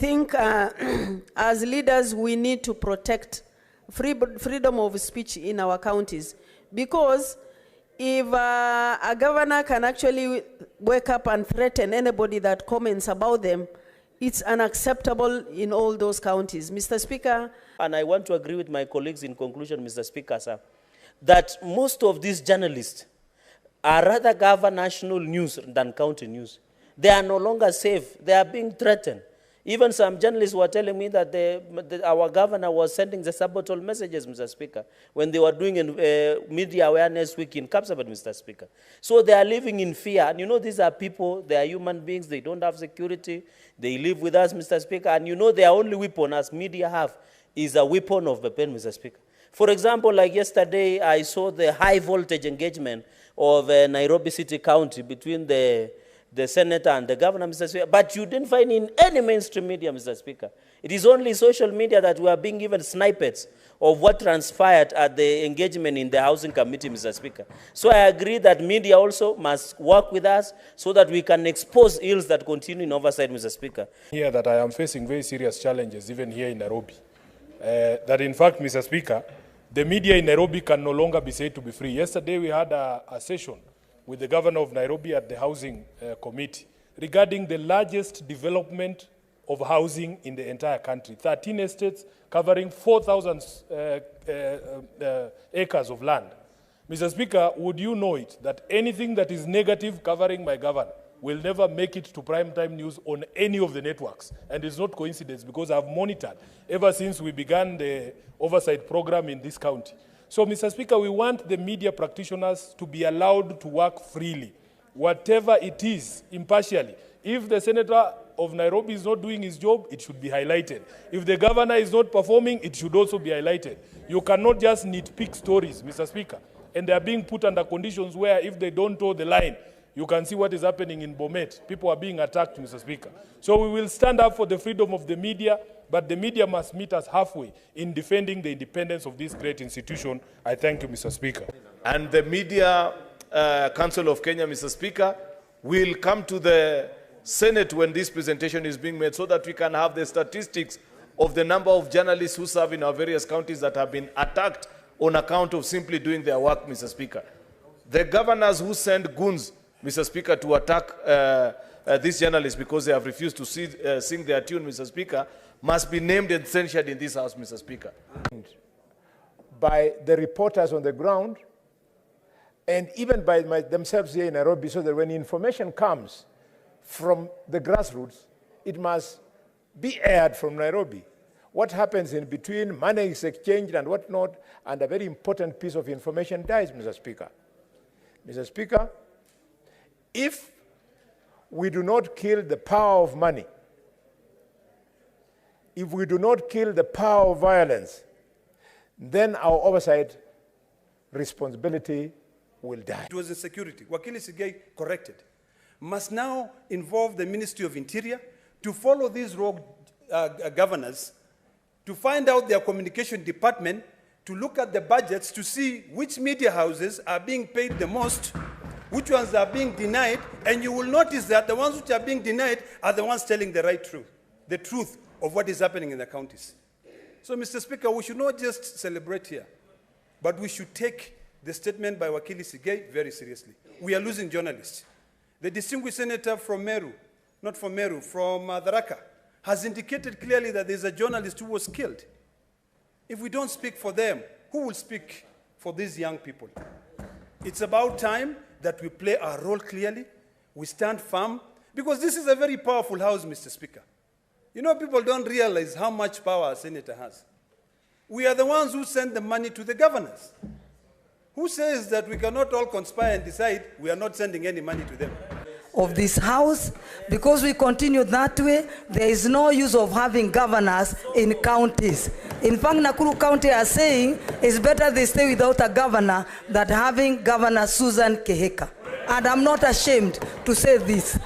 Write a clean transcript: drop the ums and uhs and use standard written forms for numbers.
think as leaders we need to protect freedom of speech in our counties, because if a governor can actually wake up and threaten anybody that comments about them, it's unacceptable in all those counties. Mr. Speaker. And I want to agree with my colleagues in conclusion, Mr. Speaker, sir, that most of these journalists are rather cover national news than county news. They are no longer safe. They are being threatened. Even some journalists were telling me that our governor was sending the sabotol messages, Mr. Speaker, when they were doing a media awareness week in Kapsabet, Mr. Speaker. So they are living in fear. And you know, these are people, they are human beings, they don't have security, they live with us, Mr. Speaker, and you know their only weapon, as media have, is a weapon of the pen, Mr. Speaker. For example, like yesterday, I saw the high voltage engagement of Nairobi City County between the senator and the governor, Mr. Speaker, but you didn't find in any mainstream media, Mr. Speaker. It is only social media that we are being given snippets of what transpired at the engagement in the housing committee, Mr. Speaker. So I agree that media also must work with us so that we can expose ills that continue in oversight, Mr. Speaker. Here that I am facing very serious challenges, even here in Nairobi. That in fact, Mr. Speaker, the media in Nairobi can no longer be said to be free. Yesterday we had a session with the governor of Nairobi at the housing committee regarding the largest development of housing in the entire country. 13 estates covering 4,000 acres of land. Mr. Speaker, would you know it that anything that is negative covering my governor will never make it to primetime news on any of the networks? And it's not coincidence, because I've monitored ever since we began the oversight program in this county. So, Mr. Speaker, we want the media practitioners to be allowed to work freely, whatever it is, impartially. If the senator of Nairobi is not doing his job, it should be highlighted. If the governor is not performing, it should also be highlighted. You cannot just nitpick stories, Mr. Speaker. And they are being put under conditions where if they don't toe the line, you can see what is happening in Bomet. People are being attacked, Mr. Speaker. So we will stand up for the freedom of the media, but the media must meet us halfway in defending the independence of this great institution. I thank you, Mr. Speaker. And the Media Council of Kenya, Mr. Speaker, will come to the Senate when this presentation is being made so that we can have the statistics of the number of journalists who serve in our various counties that have been attacked on account of simply doing their work, Mr. Speaker. The governors who send goons, Mr. Speaker, to attack these journalists because they have refused to sing their tune, Mr. Speaker, must be named and censured in this House, Mr. Speaker. By the reporters on the ground, and even by themselves here in Nairobi, so that when information comes from the grassroots, it must be aired from Nairobi. What happens in between, money is exchanged and whatnot, and a very important piece of information dies, Mr. Speaker. Mr. Speaker, if we do not kill the power of money, if we do not kill the power of violence, then our oversight responsibility will die. It was insecurity. Wakili Sigei corrected. Must now involve the Ministry of Interior to follow these rogue governors, to find out their communication department, to look at the budgets to see which media houses are being paid the most, which ones are being denied, and you will notice that the ones which are being denied are the ones telling the right truth, the truth of what is happening in the counties. So, Mr. Speaker, we should not just celebrate here, but we should take the statement by Wakili Sigei very seriously. We are losing journalists. The distinguished senator from Meru, not from Meru, from Tharaka, has indicated clearly that there's a journalist who was killed. If we don't speak for them, who will speak for these young people? It's about time that we play our role clearly, we stand firm, because this is a very powerful house, Mr. Speaker. You know, people don't realize how much power a senator has. We are the ones who send the money to the governors. Who says that we cannot all conspire and decide we are not sending any money to them? Of this house, because we continue that way, there is no use of having governors in counties. In fact, Nakuru County are saying it's better they stay without a governor than having Governor Susan Kehika. And I'm not ashamed to say this.